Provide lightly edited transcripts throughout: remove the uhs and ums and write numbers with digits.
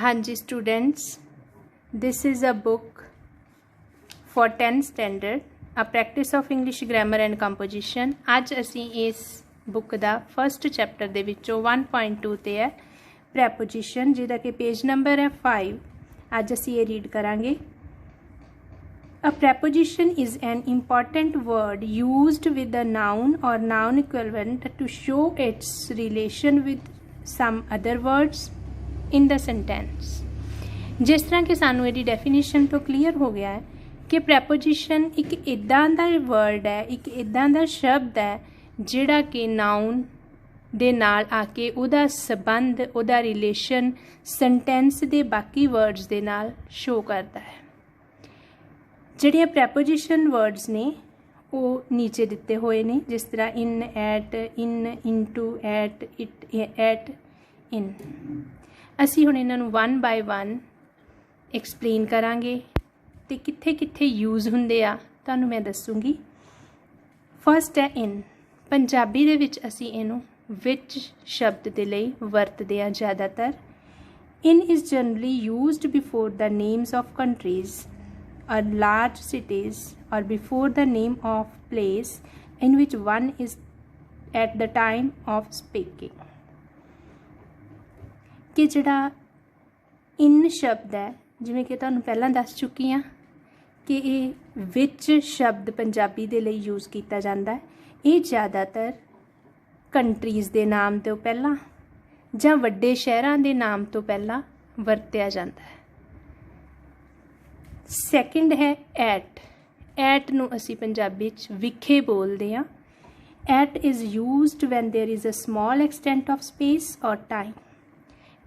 हाँ जी students, this is a book for 10th standard a practice of English grammar and composition. अज असी इस बुक का फस्ट चैप्टर दे विचों 1.2 ते है प्रैपोजिशन, जिहदा कि पेज नंबर है 5। अज असी ये रीड करांगे। A preposition is an important word used with a noun or noun equivalent to show its relation with some other words in the sentence। जिस तरह कि सानू इहदी डेफिनेशन तो क्लीयर हो गया है कि प्रैपोजिशन एक इदां दा वर्ड है, एक इदां दा शब्द है जिहड़ा कि नाउन दे नाल आके उहदा संबंध, उहदा रिलेशन सेंटेंस दे बाकी वर्ड्स दे नाल शो करता है। ਜਿਹੜੀਆਂ ਪ੍ਰੈਪੋਜੀਸ਼ਨ वर्ड्स ने वो नीचे दिते हुए ने, जिस तरह in, at, in, into, at, it, at, in. असी हुण इन्हां नूं वन बाय वन एक्सप्लेन करांगे ते कित्थे कित्थे यूज़ हुंदे आ तुहानूं मैं दसूंगी। फस्ट है इन। पंजाबी दे विच असी इहनूं विच शब्द दे लई वरतदे आ ज़्यादातर। In is generally used before the names of countries or large cities, or before the name of place in which one is at the time of speaking। कि जिहड़ा इन शब्द है, जिवें कि तुहानूं पहलां दस चुकी हाँ कि ये विच शब्द पंजाबी दे लई यूज़ किया जाता है। ये ज़्यादातर कंट्रीज़ दे नाम तो पहलां जां वड्डे शहरां दे नाम तो पहलां वरतिया जाता है। सैकेंड है एट। एट नूं असी पंजाबी च विखे बोलते हैं। At is used when there is a small extent of space और टाइम।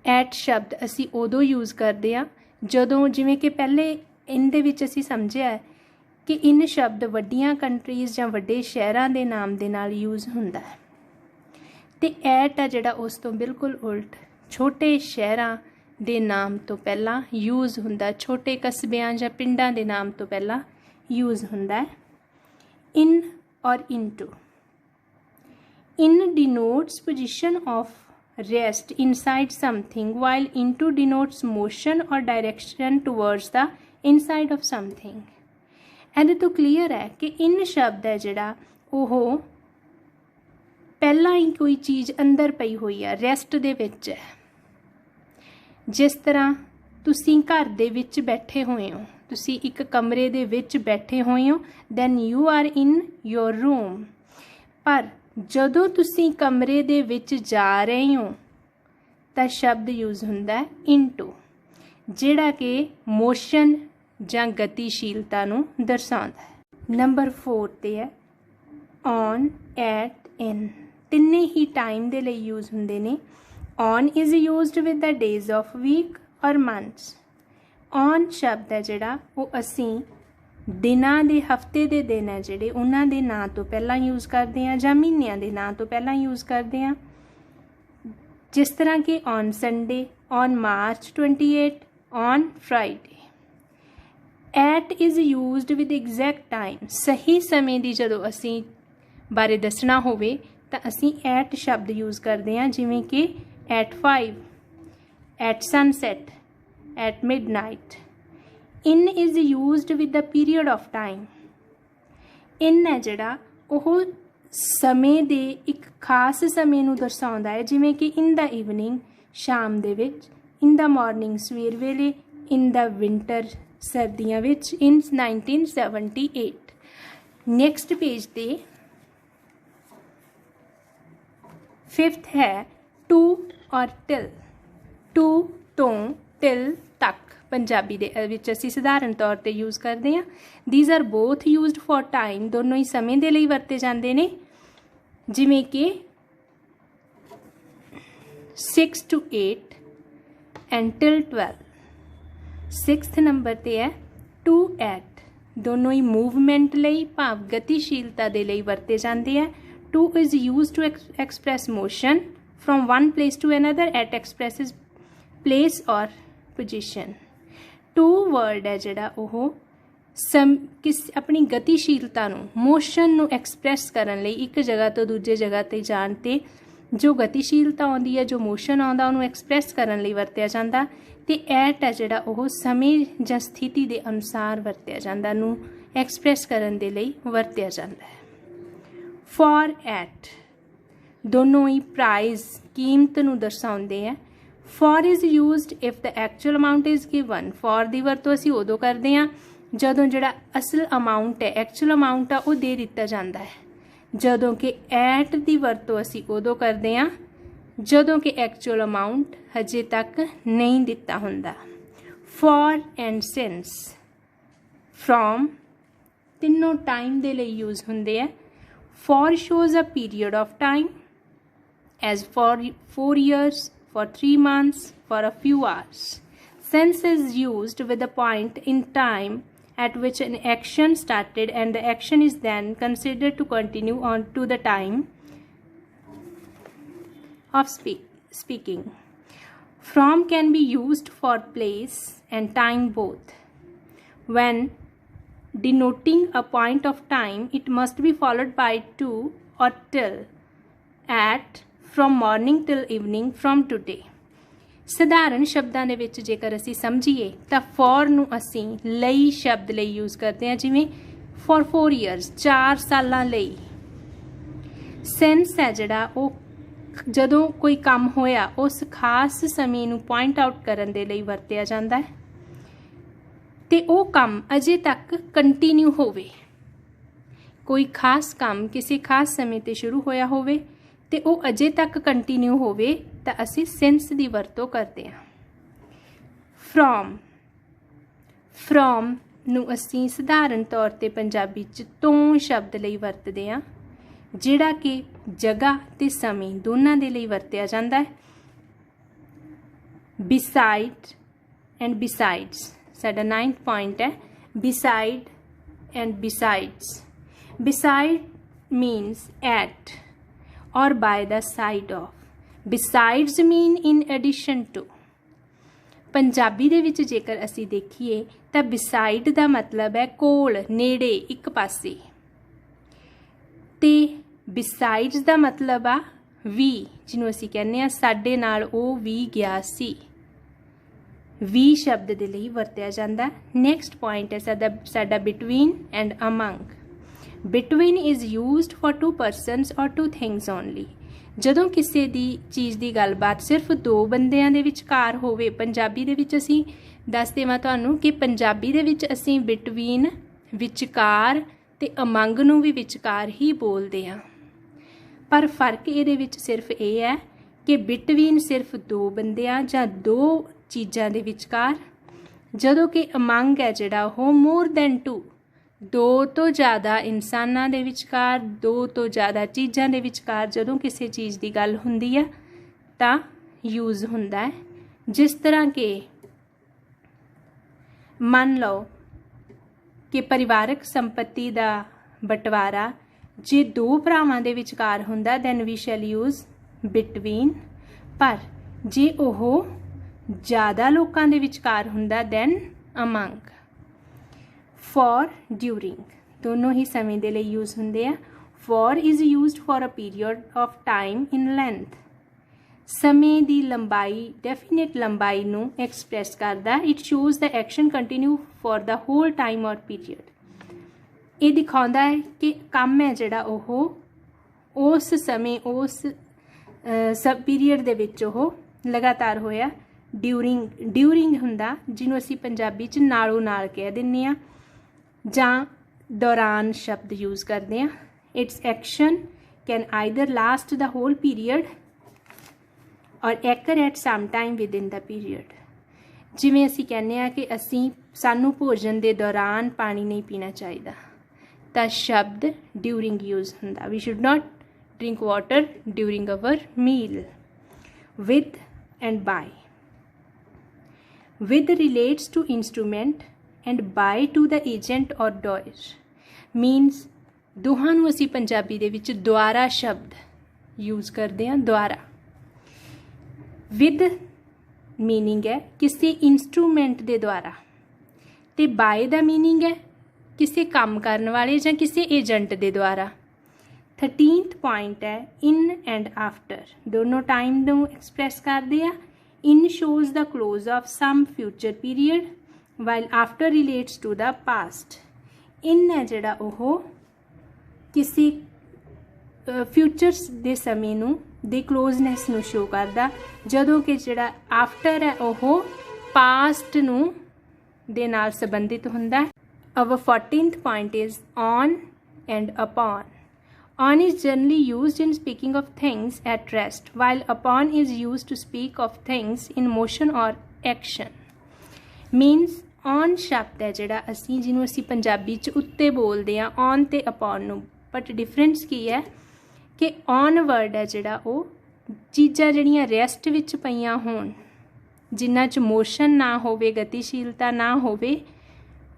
एट शब्द असी उदों यूज़ करते हैं जदों, जिवें कि पहले इन दे विच असी समझिया है कि इन शब्द वड्डियां कंट्रीज़ जां वड्डे शहरां दे नाम दे नाल यूज़ हुंदा है। ते एट आ जिहड़ा उस तो बिल्कुल उल्ट छोटे शहरां दे नाम तो पहला यूज़ हुंदा, छोटे कस्बियां जां पिंडां दे नाम तो पहला यूज़ हुंदा है। इन और into. In denotes position of rest inside something, while into denotes motion or direction towards the inside of something. ਇਹਦੇ तो क्लीयर है कि इन शब्द है जिहड़ा ओह पहला ही कोई चीज़ अंदर पई हुई है, रेस्ट दे विच है। जिस तरह तुसीं घर दे विच बैठे हुए हो, तुसीं एक कमरे दे विच बैठे हुए हो, then you are in your room. पर जदों तुसीं कमरे दे विच जा रहे हो तां शब्द यूज़ हुंदा है इनटू, जिहड़ा कि मोशन जां गतिशीलता नूं दर्शाउंदा है। नंबर 4 ते है ऑन, एट, इन। तिन्ने ही टाइम दे लई यूज़ हुंदे ने। On is used with the days of week और मंथ्स। ऑन शब्द है जिहड़ा वो असी दिनां दे, हफ्ते दे दिन है जिहड़े उन्हां दे नां तो पहलां यूज़ करते हैं जां महीनिਆਂ दे नां तो पहलां यूज़ करते हैं। जिस तरह कि on Sunday, on March 28, on Friday. At is used with exact time. सही समय की जदों असी बारे दसना होवे तां असी एट शब्द यूज़ करते हैं, जिवें कि at 5, at sunset, at midnight। in is used with the period of time। in है जिहड़ा ओह समय दे एक खास समय नूं दर्शाउंदा है, जिवें कि in the evening शाम दे विच, in the morning सवेर वेले, in the winter सर्दियां विच, in 1978। नैक्सट पेज ते 5th है टू और टिल। टू तो टिल तक पंजाबी दे विच असी साधारण तौर पर यूज़ करते हैं। These are both used for time. दोनों ही समय के लिए वरते जाते हैं, जिमें कि 6 to 8 and till 12। 6th number पर है टू एट। दोनों ही मूवमेंट लिए, भाव गतिशीलता के लिए वरते जाते हैं। To is use to express motion from one place to another, at expresses place or position। To word है जिहड़ा ओह अपनी गतिशीलता नूं, मोशन नूं एक्सप्रैस करन लई एक जगह तो दूजे जगह ते जाण ते जो गतिशीलता आउंदी है, जो मोशन आउंदा, उहनूं एक्सप्रैस करन लई वरतिया जांदा। ते एट है जिहड़ा ओह समय जां स्थिति दे अनुसार वरतिया जांदा, नूं एक्सप्रैस करन दे लई वरतिया जांदा है। फॉर एट दोनों ही प्राइस कीमत नूं दर्शाउंदे है। For is used if the actual amount is given. For दी वरतों असीं उदों करदे हां जदों जिहड़ा असल अमाउंट है, एक्चुअल अमाउंट आ, वो दे दिता जाता है। जदों कि एट की वरतों असीं उदों करते हैं जदों कि एक्चुअल अमाउंट हजे तक नहीं दिता हुंदा। फॉर एंड सिंस, फ्रॉम तीनों टाइम दे लई यूज हुंदे है। For shows a period of time as for 4 years, for 3 months, for a few hours. Since is used with a point in time at which an action started and the action is then considered to continue on to the time of speaking. From can be used for place and time both. When denoting a point of time, it must be followed by to or till, at, from morning till evening, from today. ਸਧਾਰਨ ਸ਼ਬਦਾਂ ਦੇ ਵਿੱਚ ਜੇਕਰ ਅਸੀਂ ਸਮਝੀਏ ਤਾਂ for ਨੂੰ ਅਸੀਂ ਲਈ ਸ਼ਬਦ ਲਈ ਯੂਜ਼ ਕਰਦੇ ਹਾਂ, ਜਿਵੇਂ ਫॉर 4 years 4 ਸਾਲਾਂ ਲਈ। ਸੈਂਸ ਹੈ ਜਿਹੜਾ ਉਹ ਜਦੋਂ ਕੋਈ ਕੰਮ ਹੋਇਆ ਉਸ ਖਾਸ ਸਮੇਂ ਨੂੰ ਪੁਆਇੰਟ ਆਊਟ ਕਰਨ ਦੇ ਲਈ ਵਰਤਿਆ ਜਾਂਦਾ ਹੈ ਤੇ ਉਹ ਕੰਮ ਅਜੇ ਤੱਕ ਕੰਟੀਨਿਊ ਹੋਵੇ। ਕੋਈ ਖਾਸ ਕੰਮ ਕਿਸੇ ਖਾਸ ਸਮੇਂ ਤੇ ਸ਼ੁਰੂ ਹੋਇਆ ਹੋਵੇ ਤੇ ਉਹ ਅਜੇ ਤੱਕ ਕੰਟੀਨਿਊ ਹੋਵੇ ਤਾਂ ਅਸੀਂ ਸਿੰਸ ਦੀ ਵਰਤੋਂ ਕਰਦੇ ਹਾਂ। ਫਰੋਮ ਨੂੰ ਅਸੀਂ ਸਧਾਰਨ ਤੌਰ ਤੇ ਪੰਜਾਬੀ 'ਚ ਤੋਂ ਸ਼ਬਦ ਲਈ ਵਰਤਦੇ ਹਾਂ, ਜਿਹੜਾ ਕਿ ਜਗ੍ਹਾ ਤੇ ਸਮੇਂ ਦੋਨਾਂ ਦੇ ਲਈ ਵਰਤਿਆ ਜਾਂਦਾ ਹੈ। ਬਿਸਾਈਡ ਐਂਡ ਬਿਸਾਈਡਸ ਸਾਡਾ 9th ਪੁਆਇੰਟ ਹੈ। Beside and besides. Beside means at or by the side of. Besides mean in addition to. Punjabi ਦੇ ਵਿੱਚ ਜੇਕਰ ਅਸੀਂ ਦੇਖੀਏ ਤਾਂ beside ਦਾ ਮਤਲਬ ਹੈ ਕੋਲ, ਨੇੜੇ, ਇੱਕ ਪਾਸੇ, ਤੇ besides ਦਾ ਮਤਲਬ ਆ ਵੀ, ਜਿਹਨੂੰ ਅਸੀਂ ਕਹਿੰਦੇ ਆ ਸਾਡੇ ਨਾਲ ਉਹ ਵੀ ਗਿਆ ਸੀ। ਵੀ ਸ਼ਬਦ ਦੇ ਲਈ ਵਰਤਿਆ ਜਾਂਦਾ। ਨੈਕਸਟ ਪੁਆਇੰਟ ਹੈ ਸਾਡਾ between and among. Between is used for 2 persons or 2 things only. ਜਦੋਂ ਕਿਸੇ ਦੀ ਚੀਜ਼ ਦੀ ਗੱਲਬਾਤ ਸਿਰਫ 2 ਬੰਦਿਆਂ ਦੇ ਵਿਚਕਾਰ ਹੋਵੇ, ਪੰਜਾਬੀ ਦੇ ਵਿੱਚ ਅਸੀਂ ਦੱਸ ਦੇਵਾਂ ਤੁਹਾਨੂੰ ਕਿ ਪੰਜਾਬੀ ਦੇ ਵਿੱਚ ਅਸੀਂ between ਵਿਚਕਾਰ ਤੇ among ਨੂੰ ਵੀ ਵਿਚਕਾਰ ਹੀ ਬੋਲਦੇ ਹਾਂ। ਪਰ ਫਰਕ ਇਹਦੇ ਵਿੱਚ ਸਿਰਫ ਇਹ ਹੈ ਕਿ between ਸਿਰਫ 2 ਬੰਦਿਆਂ ਜਾਂ 2 ਚੀਜ਼ਾਂ ਦੇ ਵਿਚਕਾਰ, ਜਦੋਂ ਕਿ among ਹੈ ਜਿਹੜਾ ਉਹ more than 2, 2 ਤੋਂ ਜ਼ਿਆਦਾ ਇਨਸਾਨਾਂ ਦੇ ਵਿਚਕਾਰ, 2 ਤੋਂ ਜ਼ਿਆਦਾ ਚੀਜ਼ਾਂ ਦੇ ਵਿਚਕਾਰ ਜਦੋਂ ਕਿਸੇ ਚੀਜ਼ ਦੀ ਗੱਲ ਹੁੰਦੀ ਹੈ ਤਾਂ ਯੂਜ਼ ਹੁੰਦਾ ਹੈ। ਜਿਸ ਤਰ੍ਹਾਂ ਕਿ ਮੰਨ ਲਓ ਕਿ ਪਰਿਵਾਰਕ ਸੰਪत्ति ਦਾ ਬਟਵਾਰਾ ਜੇ 2 ਭਰਾਵਾਂ ਦੇ ਵਿਚਕਾਰ ਹੁੰਦਾ then we shall use between. ਪਰ ਜੇ ਉਹ ਜ਼ਿਆਦਾ ਲੋਕਾਂ ਦੇ ਵਿਚਕਾਰ ਹੁੰਦਾ ਦੈਨ ਅਮੰਗ। ਫॉर ਡਿਊਰਿੰਗ ਦੋਨੋਂ ਹੀ ਸਮੇਂ ਦੇ ਲਈ ਯੂਜ਼ ਹੁੰਦੇ ਆ। For is used for a period of time in length. ਸਮੇਂ ਦੀ ਲੰਬਾਈ, ਡੈਫੀਨਿਟ ਲੰਬਾਈ ਨੂੰ ਐਕਸਪ੍ਰੈਸ ਕਰਦਾ। It shows the action continue for the whole time or period. ਇਹ ਦਿਖਾਉਂਦਾ ਹੈ ਕਿ ਕੰਮ ਹੈ ਜਿਹੜਾ ਉਹ ਉਸ ਸਮੇਂ, ਉਸ ਸਬ ਪੀਰੀਅਡ ਦੇ ਵਿੱਚ ਉਹ ਲਗਾਤਾਰ ਹੋਇਆ। ਡਿਊਰਿੰਗ ਹੁੰਦਾ, ਜਿਹਨੂੰ ਅਸੀਂ ਪੰਜਾਬੀ 'ਚ ਨਾਲੋਂ ਨਾਲ ਕਹਿ ਦਿੰਦੇ ਹਾਂ ਜਾਂ ਦੌਰਾਨ ਸ਼ਬਦ ਯੂਜ਼ ਕਰਦੇ ਹਾਂ। Its action can either last the whole period or occur at some time within the period. ਜਿਵੇਂ ਅਸੀਂ ਕਹਿੰਦੇ ਹਾਂ ਕਿ ਸਾਨੂੰ ਭੋਜਨ ਦੇ ਦੌਰਾਨ ਪਾਣੀ ਨਹੀਂ ਪੀਣਾ ਚਾਹੀਦਾ ਤਾਂ ਸ਼ਬਦ ਡਿਊਰਿੰਗ ਯੂਜ਼ ਹੁੰਦਾ। We should not drink water during our meal. With and by. With relates to instrument and by to the agent or doer means ਦੋਹਾਂ ਨੂੰ ਅਸੀਂ ਪੰਜਾਬੀ ਦੇ ਵਿੱਚ ਦੁਆਰਾ ਸ਼ਬਦ ਯੂਜ਼ ਕਰਦੇ ਹਾਂ। ਦੁਆਰਾ। with ਮੀਨਿੰਗ ਹੈ ਕਿਸੇ ਇੰਸਟਰੂਮੈਂਟ ਦੇ ਦੁਆਰਾ ਤੇ by ਦਾ ਮੀਨਿੰਗ ਹੈ ਕਿਸੇ ਕੰਮ ਕਰਨ ਵਾਲੇ ਜਾਂ ਕਿਸੇ ਏਜੰਟ ਦੇ ਦੁਆਰਾ। 13th पॉइंट है इन एंड आफ्टर, दोनों टाइम नूं एक्सप्रैस करते हैं। In shows the close of some future period while after relates to the past. In है जिहड़ा ओह किसी फ्यूचर्स दे समय नूं दे क्लोजनैस नूं शो करदा, जदों कि जिहड़ा आफ्टर है ओह पास्ट नूं दे नाल संबंधित हुंदा है। Our 14th point is on and upon. On is generally used in speaking of things at rest, while upon is used to speak of things in motion or action. Means on शब्द है जिहड़ा असीं जिन्हों असीं पंजाबी च उत्ते बोलदे आ on ते upon नूं, बट डिफरेंस की है कि on वर्ड है जिहड़ा ਉਹ चीज़ां ਜਿਹੜੀਆਂ ਰੈਸਟ ਵਿੱਚ ਪਈਆਂ ਹੋਣ, ਜਿਨ੍ਹਾਂ 'ਚ ਮੋਸ਼ਨ ਨਾ ਹੋਵੇ, ਗਤੀਸ਼ੀਲਤਾ ਨਾ ਹੋਵੇ,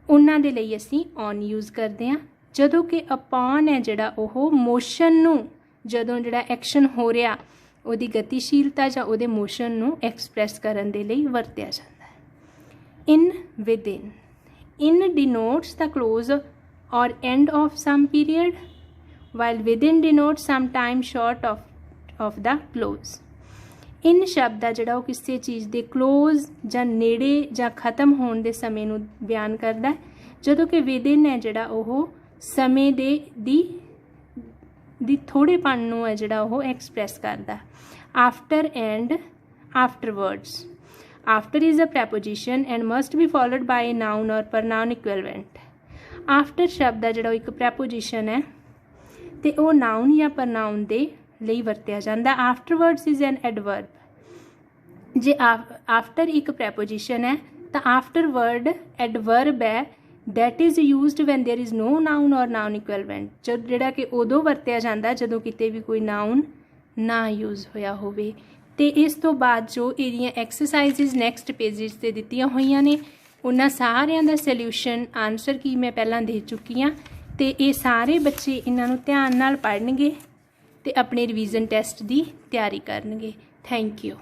ਉਹਨਾਂ ਦੇ ਲਈ ਅਸੀਂ ਔਨ ਯੂਜ਼ ਕਰਦੇ ਹਾਂ। ਜਦੋਂ ਕਿ ਅਪੋਨ ਹੈ ਜਿਹੜਾ ਉਹ ਮੋਸ਼ਨ ਨੂੰ, ਜਦੋਂ ਜਿਹੜਾ ਐਕਸ਼ਨ ਹੋ ਰਿਹਾ ਉਹਦੀ ਗਤੀਸ਼ੀਲਤਾ ਜਾਂ ਉਹਦੇ ਮੋਸ਼ਨ ਨੂੰ ਐਕਸਪ੍ਰੈਸ ਕਰਨ ਦੇ ਲਈ ਵਰਤਿਆ ਜਾਂਦਾ ਹੈ। In within, in denotes the close or end of some period, while within denotes some time short of the close. In शब्द आ जिहड़ा किसी चीज़ के क्लोज ਜਾਂ नेड़े ਜਾਂ खत्म होने के समय ਨੂੰ ਬਿਆਨ करता है, ਜਦੋਂ कि विदिन है जिहड़ा ਉਹ समय ਦੀ ਥੋੜੇਪਣ ਨੂੰ है जिहड़ा ਉਹ एक्सप्रैस करता। After and afterwards. After is a preposition and must be followed by a noun or pronoun equivalent। After शब्द आ जिहड़ा एक preposition है ते ਉਹ noun ਜਾਂ pronoun ਦੇ ਲਈ ਵਰਤਿਆ ਜਾਂਦਾ। Afterwards is an adverb. जे आफ्टर एक प्रैपोजिशन है तो आफ्टर वर्ड एडवर्ब है that is used when there is no noun or noun equivalent, जिहड़ा कि उदों वरत्या जाता जदों किते भी कोई नाउन ना यूज़ होया होवे। ते इस तो बाद जो इहदियां एक्सरसाइजिज नैक्सट पेजिज ते दित्तियां होईयां ने उन्हां सारियां दा सल्यूशन आंसर की मैं पहलां दे चुकी हाँ, ते ये सारे बच्चे इन्हां नूं ध्यान नाल पढ़नगे ते अपने रिवीजन टैसट की तैयारी करनगे। Thank you.